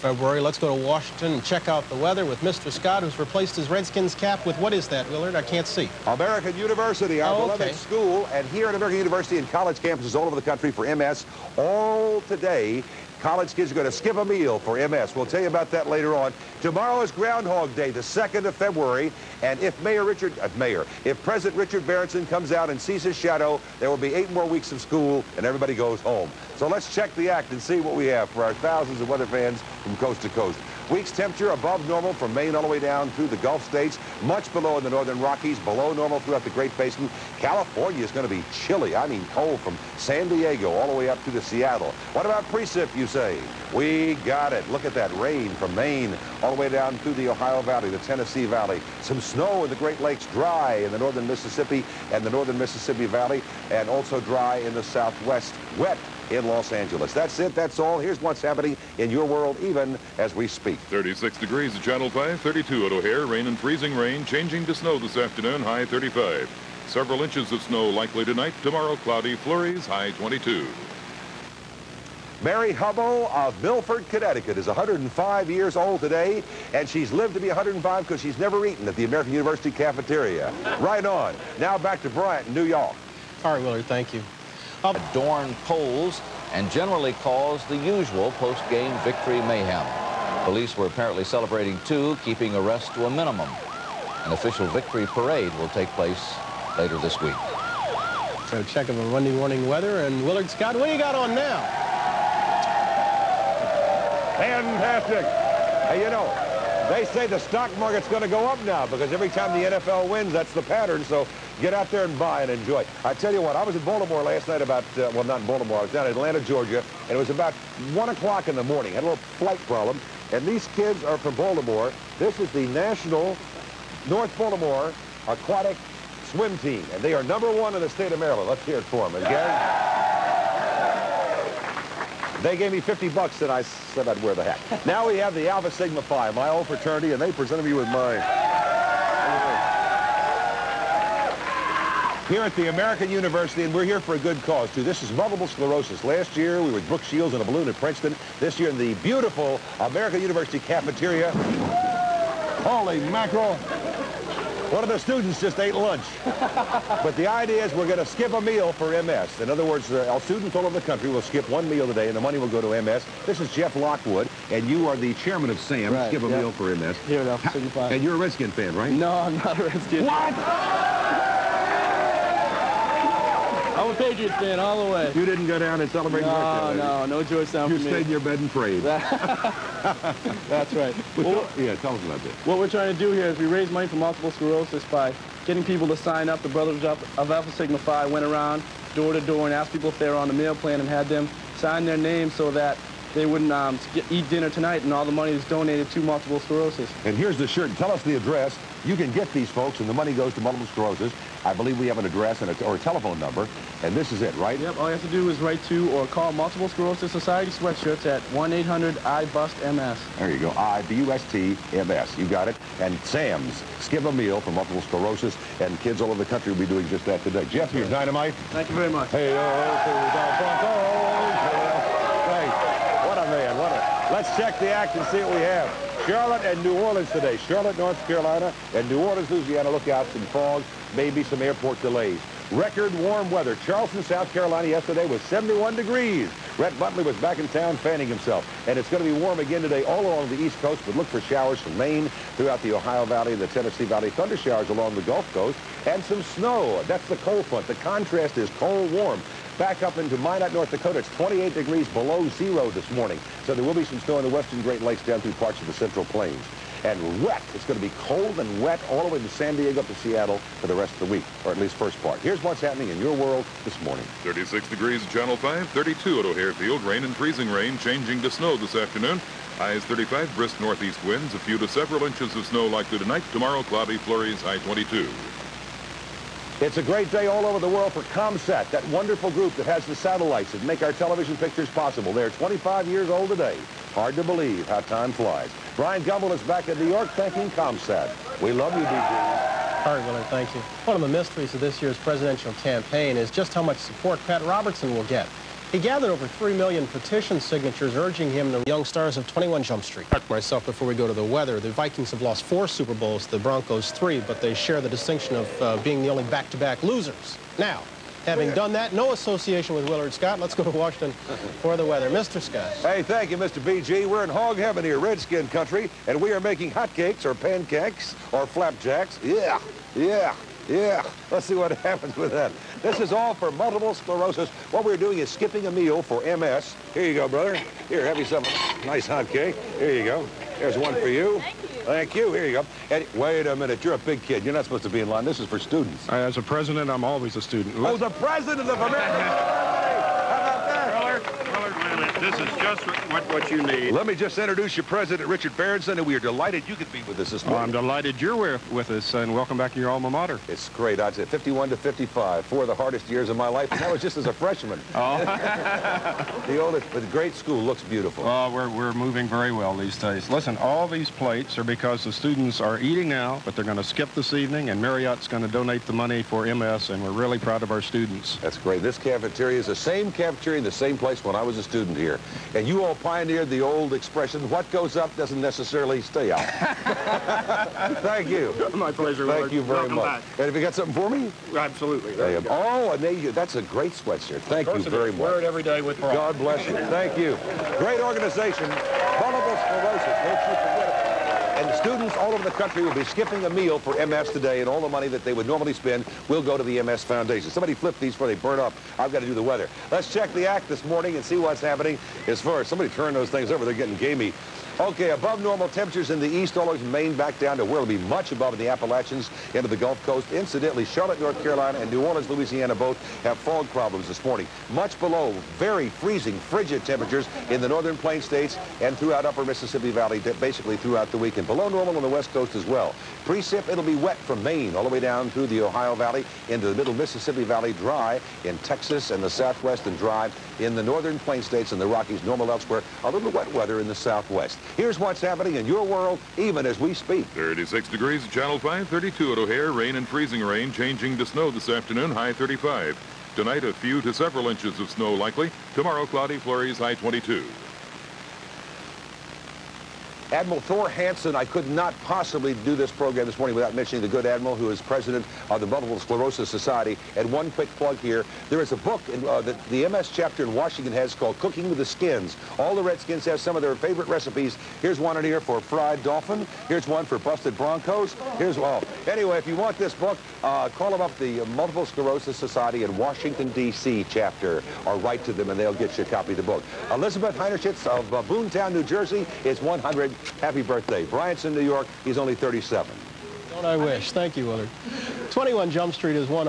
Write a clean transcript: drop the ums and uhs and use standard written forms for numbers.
February. Let's go to Washington and check out the weather with Mr. Scott, who's replaced his Redskins cap with, what is that, Willard? I can't see. American University, our beloved school. And here at American University and college campuses all over the country for MS, all today, college kids are going to skip a meal for MS. We'll tell you about that later on. Tomorrow is Groundhog Day, the 2nd of February. And if if President Richard Barronson comes out and sees his shadow, there will be 8 more weeks of school and everybody goes home. So let's check the act and see what we have for our thousands of weather fans from coast to coast. Week's temperature above normal from Maine all the way down through the Gulf states, much below in the northern Rockies, below normal throughout the Great Basin. California is going to be chilly. I mean cold from San Diego all the way up to Seattle. What about precip, you say? We got it. Look at that rain from Maine all the way down through the Ohio Valley, the Tennessee Valley. Some snow in the Great Lakes, dry in the northern Mississippi and the northern Mississippi Valley, and also dry in the southwest, wet in Los Angeles. That's it. That's all. Here's what's happening in your world even as we speak. 36 degrees at Channel 5, 32 at O'Hare. Rain and freezing rain, changing to snow this afternoon, high 35. Several inches of snow likely tonight. Tomorrow, cloudy flurries, high 22. Mary Hubble of Milford, Connecticut is 105 years old today, and she's lived to be 105 because she's never eaten at the American University cafeteria. Right on. Now back to Bryant in New York. All right, Willard, thank you. Adorn poles and generally cause the usual post-game victory mayhem. Police were apparently celebrating too, keeping arrests to a minimum. An official victory parade will take place later this week. So check of a Monday morning weather, and Willard Scott, what do you got on now? Fantastic. Hey, you know, they say the stock market's going to go up now because every time the NFL wins, that's the pattern. So get out there and buy and enjoy. I tell you what, I was in Baltimore last night about, well, not in Baltimore. I was down in Atlanta, Georgia, and it was about 1 o'clock in the morning. Had a little flight problem, and these kids are from Baltimore. This is the National North Baltimore Aquatic Swim Team, and they are #1 in the state of Maryland. Let's hear it for them. And Gary? They gave me $50 and I said I'd wear the hat. Now we have the Alpha Sigma Phi, my old fraternity, and they presented me with mine. Here at the American University, and we're here for a good cause, too. This is multiple sclerosis. Last year, we were with Brooke Shields in a balloon at Princeton. This year in the beautiful American University cafeteria. Holy mackerel. One of the students just ate lunch. But the idea is we're going to skip a meal for MS. In other words, our students all over the country will skip 1 meal today, and the money will go to MS. This is Jeff Lockwood, and you are the chairman of SAM. Right, skip a meal for MS. Here it is. And you're a Redskin fan, right? No, I'm not a Redskin. What? I'm a Patriots fan all the way. You didn't go down and celebrate birthday? No Georgetown You for me. stayed in your bed and prayed. That's right. Well, yeah, tell us about this. What we're trying to do here is we raise money for multiple sclerosis by getting people to sign up. The Brothers of Alpha Sigma Phi went around door to door and asked people if they were on the meal plan and had them sign their names so that they wouldn't eat dinner tonight, and all the money is donated to multiple sclerosis. And here's the shirt. Tell us the address. You can get these folks, and the money goes to multiple sclerosis. I believe we have an address and or a telephone number, and this is it, right? Yep, all you have to do is write to or call Multiple Sclerosis Society Sweatshirts at 1-800-I-BUST-MS. There you go, I-B-U-S-T-M-S. You got it. And Sam's Skip a Meal for multiple sclerosis, and kids all over the country will be doing just that today. Jeff, you're dynamite. Thank you very much. Hey, what a man, what a... Let's check the act and see what we have. Charlotte and New Orleans today. Charlotte, North Carolina, and New Orleans, Louisiana. Look out, some fog, maybe some airport delays. Record warm weather. Charleston, South Carolina yesterday was 71 degrees. Rhett Butley was back in town fanning himself. And it's going to be warm again today all along the East Coast, but look for showers from Maine throughout the Ohio Valley and the Tennessee Valley. Thunder showers along the Gulf Coast and some snow. That's the cold front. The contrast is cold warm. Back up into Minot, North Dakota. It's 28 degrees below zero this morning. So there will be some snow in the western Great Lakes down through parts of the Central Plains. And wet. It's going to be cold and wet all the way to San Diego up to Seattle for the rest of the week, or at least first part. Here's what's happening in your world this morning. 36 degrees at Channel 5, 32 at O'Hare Field. Rain and freezing rain, changing to snow this afternoon. Highs 35, brisk northeast winds. A few to several inches of snow likely tonight. Tomorrow, cloudy flurries, high 22. It's a great day all over the world for ComSat, that wonderful group that has the satellites that make our television pictures possible. They're 25 years old today. Hard to believe how time flies. Brian Gumbel is back in New York thanking ComSat. We love you, DJ. All right, Willard, thank you. One of the mysteries of this year's presidential campaign is just how much support Pat Robertson will get. He gathered over 3 million petition signatures urging him, the young stars of 21 Jump Street. Myself, before we go to the weather, the Vikings have lost 4 Super Bowls, the Broncos 3, but they share the distinction of being the only back-to-back losers. Now, having done that, no association with Willard Scott. Let's go to Washington for the weather. Mr. Scott. Hey, thank you, Mr. BG. We're in hog heaven here, Redskin country, and we are making hotcakes or pancakes or flapjacks. Yeah. Let's see what happens with that. This is all for multiple sclerosis. What we're doing is skipping a meal for MS. Here you go, brother. Here, have you some nice hot cake. Here you go. There's one for you. Thank you. Here you go. And wait a minute. You're a big kid. You're not supposed to be in line. This is for students. As a president, I'm always a student. Oh, the president of America. This is just what you need. Let me just introduce you, President Richard Berenson, and we are delighted you could be with us this morning. I'm delighted you're with us, and welcome back to your alma mater. It's great. I'd say 51 to 55, 4 of the hardest years of my life, and that was just as a freshman. Oh. The oldest, but the great school looks beautiful. Oh, we're moving very well these days. Listen, all these plates are because the students are eating now, but they're going to skip this evening, and Marriott's going to donate the money for MS, and we're really proud of our students. That's great. This cafeteria is the same cafeteria in the same place when I was a student here. And you all pioneered the old expression, what goes up doesn't necessarily stay out. Thank you. My pleasure, Thank you very much. Back. And have you got something for me? Absolutely. Oh, and that's a great sweatshirt. Thank you very much. Wear it every day with pride. God bless you. Thank you. Great organization. Multiple sclerosis. Don't you forget it. And the students all over the country will be skipping a meal for MS today, and all the money that they would normally spend will go to the MS Foundation. Somebody flip these before they burn up. I've got to do the weather. Let's check the act this morning and see what's happening as far as somebody turn those things over. They're getting gamey. Okay, above normal temperatures in the east, all over Maine back down to where it'll be much above in the Appalachians into the Gulf Coast. Incidentally, Charlotte, North Carolina, and New Orleans, Louisiana both have fog problems this morning. Much below very freezing, frigid temperatures in the northern plain states and throughout upper Mississippi Valley, basically throughout the week. And below normal on the west coast as well. Precip, it'll be wet from Maine all the way down through the Ohio Valley into the middle Mississippi Valley, dry in Texas and the southwest, and dry in the northern plain states and the Rockies, normal elsewhere. A little wet weather in the southwest. Here's what's happening in your world, even as we speak. 36 degrees at Channel 5, 32 at O'Hare. Rain and freezing rain changing to snow this afternoon, high 35. Tonight, a few to several inches of snow likely. Tomorrow, cloudy flurries, high 22. Admiral Thor Hansen, I could not possibly do this program this morning without mentioning the good Admiral who is president of the Multiple Sclerosis Society. And one quick plug here, there is a book that the MS chapter in Washington has called Cooking with the Skins. All the Redskins have some of their favorite recipes. Here's one in here for fried dolphin. Here's one for busted Broncos. Here's, well, anyway, if you want this book, call them up, the Multiple Sclerosis Society in Washington, D.C. chapter, or write to them and they'll get you a copy of the book. Elizabeth Heinerschitz of Boontown, New Jersey is 100. Happy birthday. Bryant's in New York. He's only 37. Don't I wish. Thank you, Willard. 21 Jump Street is one